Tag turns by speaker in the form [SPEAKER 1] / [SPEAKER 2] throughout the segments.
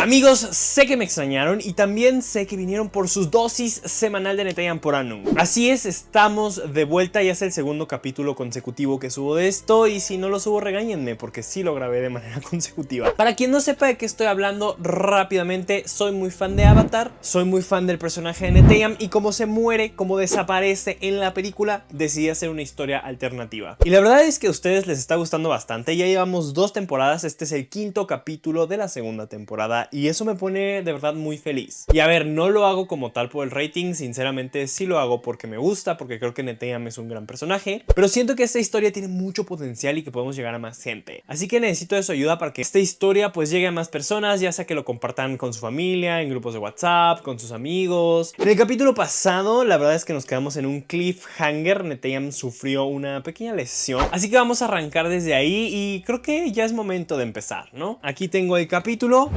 [SPEAKER 1] Amigos, sé que me extrañaron y también sé que vinieron por su dosis semanal de Neteyam por Anung. Así es, estamos de vuelta, ya es el segundo capítulo consecutivo que subo de esto y si no lo subo regáñenme porque sí lo grabé de manera consecutiva. Para quien no sepa de qué estoy hablando rápidamente, soy muy fan de Avatar, soy muy fan del personaje de Neteyam y como se muere, como desaparece en la película, decidí hacer una historia alternativa. Y la verdad es que a ustedes les está gustando bastante, ya llevamos 2 temporadas, este es el 5º capítulo de la segunda temporada. Y eso me pone de verdad muy feliz. Y a ver, no lo hago como tal por el rating, sinceramente sí lo hago porque me gusta, porque creo que Neteyam es un gran personaje, pero siento que esta historia tiene mucho potencial y que podemos llegar a más gente. Así que necesito de su ayuda para que esta historia pues llegue a más personas, ya sea que lo compartan con su familia, en grupos de WhatsApp, con sus amigos. En el capítulo pasado, la verdad es que nos quedamos en un cliffhanger, Neteyam sufrió una pequeña lesión, así que vamos a arrancar desde ahí y creo que ya es momento de empezar, ¿no? Aquí tengo el capítulo.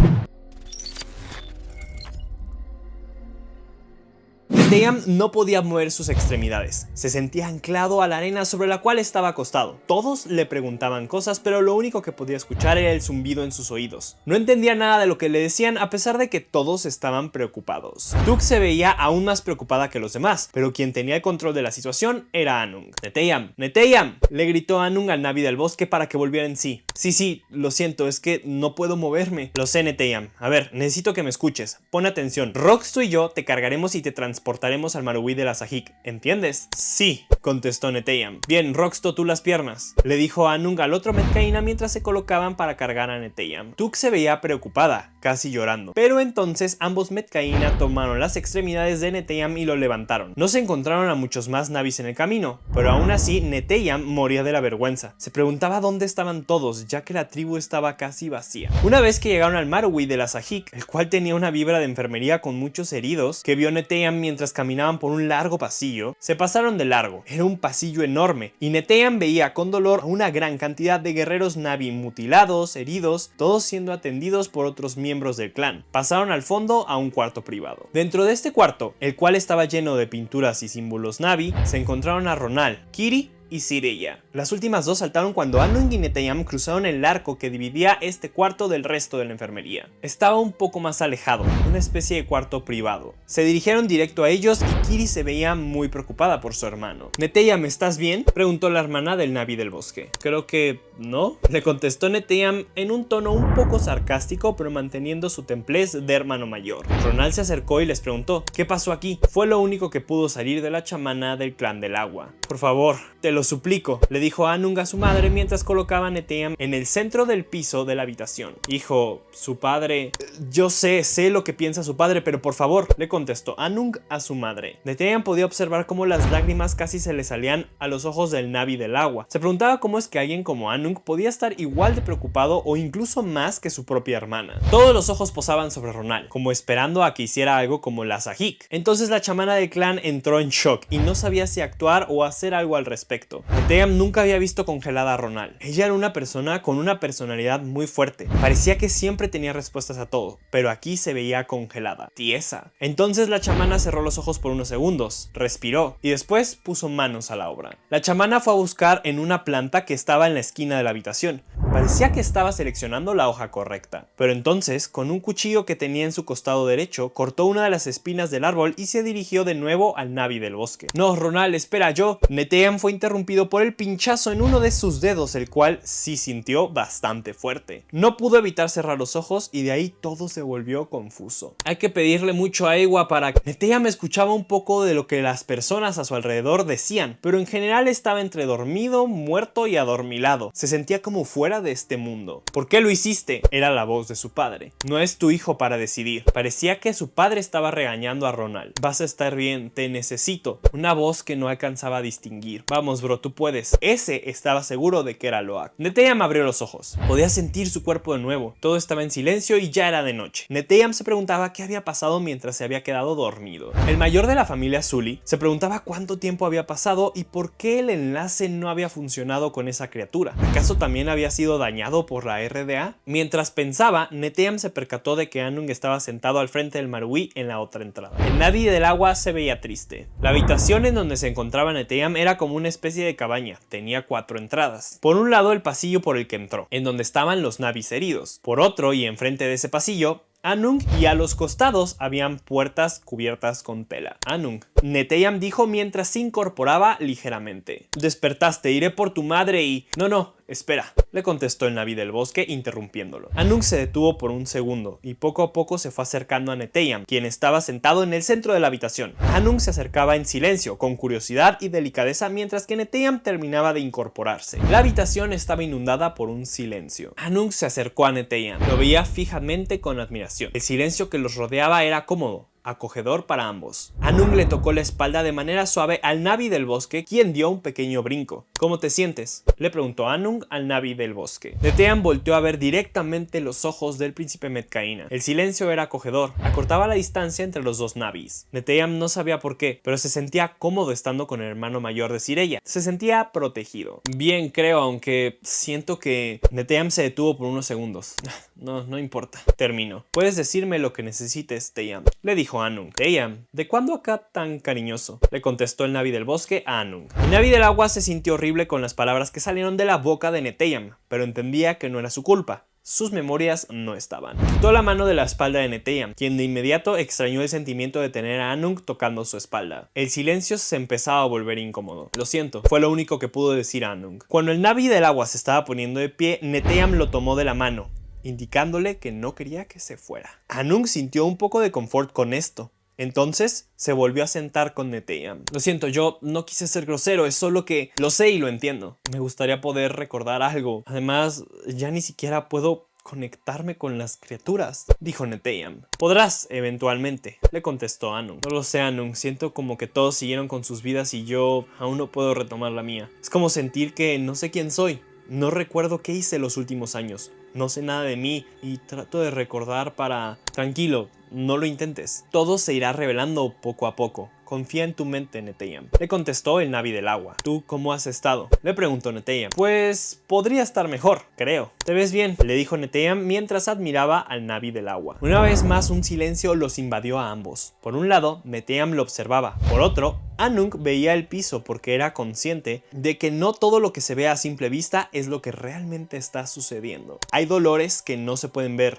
[SPEAKER 1] Neteyam no podía mover sus extremidades, se sentía anclado a la arena sobre la cual estaba acostado. Todos le preguntaban cosas, pero lo único que podía escuchar era el zumbido en sus oídos. No entendía nada de lo que le decían a pesar de que todos estaban preocupados. Tuk se veía aún más preocupada que los demás, pero quien tenía el control de la situación era Anung. Neteyam, Neteyam, le gritó Anung al Navi del bosque para que volviera en sí. Sí, lo siento, es que no puedo moverme. Lo sé, Neteyam. A ver, necesito que me escuches. Pon atención. Roxto y yo te cargaremos y te transportaremos al Marui de la Sahik, ¿entiendes? Sí, contestó Neteyam. Bien, Roxto, tú las piernas, le dijo Anung al otro Metkayina mientras se colocaban para cargar a Neteyam. Tuk se veía preocupada, casi llorando, pero entonces ambos Metkayina tomaron las extremidades de Neteyam y lo levantaron. No se encontraron a muchos más Navis en el camino, pero aún así Neteyam moría de la vergüenza. Se preguntaba dónde estaban todos, ya que la tribu estaba casi vacía. Una vez que llegaron al Marui de la Sahik, el cual tenía una vibra de enfermería con muchos heridos, que vio Neteyam mientras caminaban por un largo pasillo, se pasaron de largo. Era un pasillo enorme y Neteyam veía con dolor a una gran cantidad de guerreros Navi mutilados, heridos, todos siendo atendidos por otros miembros del clan. Pasaron al fondo a un cuarto privado. Dentro de este cuarto, el cual estaba lleno de pinturas y símbolos Navi, se encontraron a Ronald, Kiri y Sirilla. Las últimas dos saltaron cuando Anung y Neteyam cruzaron el arco que dividía este cuarto del resto de la enfermería. Estaba un poco más alejado, una especie de cuarto privado. Se dirigieron directo a ellos y Kiri se veía muy preocupada por su hermano. Neteyam, ¿estás bien?, preguntó la hermana del Navi del bosque. Creo que no, le contestó Neteyam en un tono un poco sarcástico, pero manteniendo su templez de hermano mayor. Ronald se acercó y les preguntó, ¿qué pasó aquí? Fue lo único que pudo salir de la chamana del clan del agua. Por favor, te lo suplico, le dijo Anung a su madre mientras colocaba a Neteyam en el centro del piso de la habitación. Hijo, su padre... Yo sé lo que piensa su padre, pero por favor, le contestó Anung a su madre. Neteyam podía observar cómo las lágrimas casi se le salían a los ojos del Navi del agua. Se preguntaba cómo es que alguien como Anung podía estar igual de preocupado o incluso más que su propia hermana. Todos los ojos posaban sobre Ronald, como esperando a que hiciera algo como la Sahik. Entonces la chamana del clan entró en shock y no sabía si actuar o hacer algo al respecto. Neteyam nunca había visto congelada a Ronald. Ella era una persona con una personalidad muy fuerte. Parecía que siempre tenía respuestas a todo, pero aquí se veía congelada, tiesa. Entonces la chamana cerró los ojos por unos segundos, respiró y después puso manos a la obra. La chamana fue a buscar en una planta que estaba en la esquina de la habitación. Parecía que estaba seleccionando la hoja correcta, pero entonces, con un cuchillo que tenía en su costado derecho, cortó una de las espinas del árbol y se dirigió de nuevo al Navi del bosque. No, Ronald, espera, yo. Neteyam fue interrumpido por el pinchazo en uno de sus dedos, el cual sí sintió bastante fuerte. No pudo evitar cerrar los ojos y de ahí todo se volvió confuso. Hay que pedirle mucho a Eywa para... Neteyam escuchaba un poco de lo que las personas a su alrededor decían, pero en general estaba entre dormido, muerto y adormilado. Se sentía como fuera de este mundo. ¿Por qué lo hiciste?, era la voz de su padre. No es tu hijo para decidir. Parecía que su padre estaba regañando a Ronald. Vas a estar bien, te necesito. Una voz que no alcanzaba a distinguir. Vamos, bro, tú puedes. Ese estaba seguro de que era Loak. Neteyam abrió los ojos. Podía sentir su cuerpo de nuevo. Todo estaba en silencio y ya era de noche. Neteyam se preguntaba qué había pasado mientras se había quedado dormido. El mayor de la familia Sully se preguntaba cuánto tiempo había pasado y por qué el enlace no había funcionado con esa criatura. ¿Acaso también había sido dañado por la RDA? Mientras pensaba, Neteyam se percató de que Anung estaba sentado al frente del Marui en la otra entrada. El Navi del agua se veía triste. La habitación en donde se encontraba Neteyam era como una especie de cabaña. Tenía 4 entradas. Por un lado, el pasillo por el que entró, en donde estaban los Navis heridos. Por otro, y enfrente de ese pasillo, Anung, y a los costados habían puertas cubiertas con tela. Anung, Neteyam dijo mientras se incorporaba ligeramente. Despertaste, iré por tu madre y... No, espera, le contestó el Naví del bosque interrumpiéndolo. Anung se detuvo por un segundo y poco a poco se fue acercando a Neteyam, quien estaba sentado en el centro de la habitación. Anung se acercaba en silencio, con curiosidad y delicadeza, mientras que Neteyam terminaba de incorporarse. La habitación estaba inundada por un silencio. Anung se acercó a Neteyam, lo veía fijamente con admiración. El silencio que los rodeaba era cómodo, acogedor para ambos. Anung le tocó la espalda de manera suave al Naví del bosque, quien dio un pequeño brinco. ¿Cómo te sientes?, le preguntó Anung al Naví del bosque. Neteyam volteó a ver directamente los ojos del príncipe Metkayina. El silencio era acogedor, acortaba la distancia entre los dos Navis. Neteyam no sabía por qué, pero se sentía cómodo estando con el hermano mayor de Sireyya. Se sentía protegido. Bien, creo, aunque siento que... Neteyam se detuvo por unos segundos. No importa. Terminó. Puedes decirme lo que necesites, Teyam, le dijo Anung. Teyam, ¿de cuándo acá tan cariñoso?, le contestó el Naví del bosque a Anung. El Naví del agua se sintió horrible con las palabras que salieron de la boca de Neteyam, pero entendía que no era su culpa. Sus memorias no estaban. Quitó la mano de la espalda de Neteyam, quien de inmediato extrañó el sentimiento de tener a Anung tocando su espalda. El silencio se empezaba a volver incómodo. Lo siento, fue lo único que pudo decir Anung. Cuando el Naví del agua se estaba poniendo de pie, Neteyam lo tomó de la mano, indicándole que no quería que se fuera. Anung sintió un poco de confort con esto. Entonces se volvió a sentar con Neteyam. Lo siento, yo no quise ser grosero, es solo que lo sé y lo entiendo. Me gustaría poder recordar algo. Además, ya ni siquiera puedo conectarme con las criaturas, dijo Neteyam. Podrás, eventualmente, le contestó Anung. No lo sé, Anung, siento como que todos siguieron con sus vidas y yo aún no puedo retomar la mía. Es como sentir que no sé quién soy. No recuerdo qué hice los últimos años. No sé nada de mí y trato de recordar para... Tranquilo, no lo intentes. Todo se irá revelando poco a poco. Confía en tu mente, Neteyam, le contestó el Naví del agua. ¿Tú cómo has estado?, le preguntó Neteyam. Pues podría estar mejor, creo. ¿Te ves bien?, le dijo Neteyam mientras admiraba al Naví del agua. Una vez más un silencio los invadió a ambos. Por un lado, Neteyam lo observaba. Por otro, Anung veía el piso porque era consciente de que no todo lo que se ve a simple vista es lo que realmente está sucediendo. Hay dolores que no se pueden ver,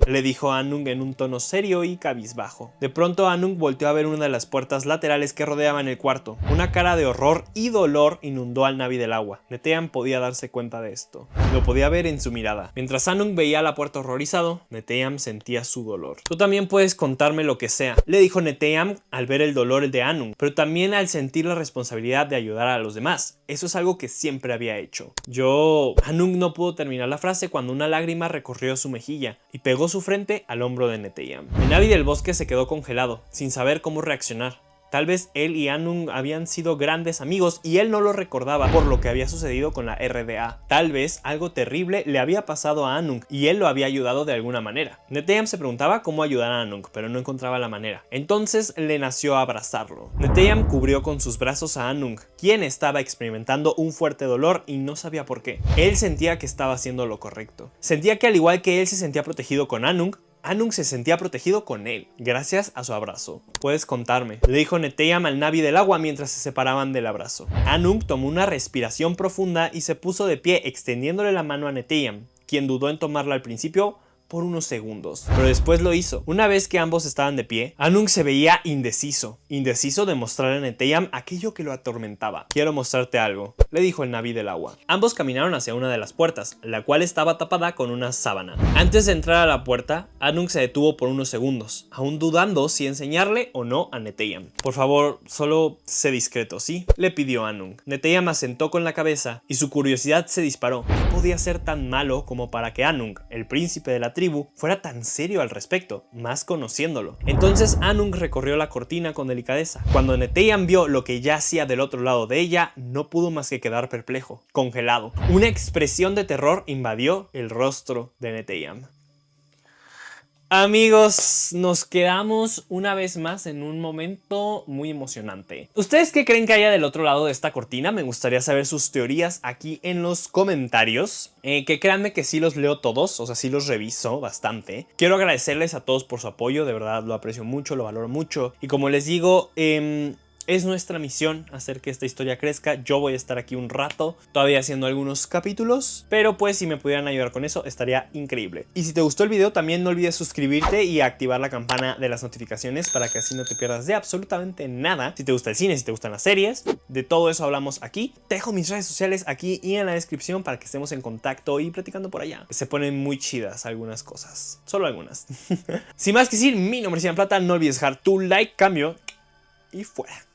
[SPEAKER 1] le dijo Anung en un tono serio y cabizbajo. De pronto Anung volteó a ver una de las puertas laterales que rodeaban el cuarto. Una cara de horror y dolor inundó al Naví del agua. Neteyam podía darse cuenta de esto. Lo podía ver en su mirada. Mientras Anung veía la puerta horrorizado, Neteyam sentía su dolor. Tú también puedes contarme lo que sea, le dijo Neteyam al ver el dolor de Anung, pero también al sentir la responsabilidad de ayudar a los demás. Eso es algo que siempre había hecho. Anung no pudo terminar la frase cuando una lágrima recorrió su mejilla y pegó su frente al hombro de Neteyam. El Naví del bosque se quedó congelado, sin saber cómo reaccionar. Tal vez él y Anung habían sido grandes amigos y él no lo recordaba por lo que había sucedido con la RDA. Tal vez algo terrible le había pasado a Anung y él lo había ayudado de alguna manera. Neteyam se preguntaba cómo ayudar a Anung, pero no encontraba la manera. Entonces le nació abrazarlo. Neteyam cubrió con sus brazos a Anung, quien estaba experimentando un fuerte dolor y no sabía por qué. Él sentía que estaba haciendo lo correcto. Sentía que al igual que él se sentía protegido con Anung se sentía protegido con él, gracias a su abrazo. Puedes contarme, le dijo Neteyam al Naví del agua mientras se separaban del abrazo. Anung tomó una respiración profunda y se puso de pie extendiéndole la mano a Neteyam, quien dudó en tomarla al principio por unos segundos, pero después lo hizo. Una vez que ambos estaban de pie, Anung se veía indeciso de mostrar a Neteyam aquello que lo atormentaba. Quiero mostrarte algo, le dijo el Naví del agua. Ambos caminaron hacia una de las puertas, la cual estaba tapada con una sábana. Antes de entrar a la puerta, Anung se detuvo por unos segundos, aún dudando si enseñarle o no a Neteyam. Por favor, solo sé discreto, ¿sí?, le pidió Anung. Neteyam asentó con la cabeza y su curiosidad se disparó. ¿Qué podía ser tan malo como para que Anung, el príncipe de la tribu, fuera tan serio al respecto, más conociéndolo? Entonces Anung recorrió la cortina con delicadeza. Cuando Neteyam vio lo que yacía del otro lado de ella, no pudo más que quedar perplejo, congelado. Una expresión de terror invadió el rostro de Neteyam. Amigos, nos quedamos una vez más en un momento muy emocionante. ¿Ustedes qué creen que haya del otro lado de esta cortina? Me gustaría saber sus teorías aquí en los comentarios. Que créanme que sí los leo todos, o sea, sí los reviso bastante. Quiero agradecerles a todos por su apoyo, de verdad lo aprecio mucho, lo valoro mucho. Y como les digo, Es nuestra misión hacer que esta historia crezca. Yo voy a estar aquí un rato todavía haciendo algunos capítulos, pero pues si me pudieran ayudar con eso estaría increíble. Y si te gustó el video también no olvides suscribirte y activar la campana de las notificaciones para que así no te pierdas de absolutamente nada. Si te gusta el cine, si te gustan las series, de todo eso hablamos aquí. Te dejo mis redes sociales aquí y en la descripción para que estemos en contacto y platicando por allá. Se ponen muy chidas algunas cosas, solo algunas. Sin más que decir, mi nombre es Ian Plata, no olvides dejar tu like, cambio y fuera.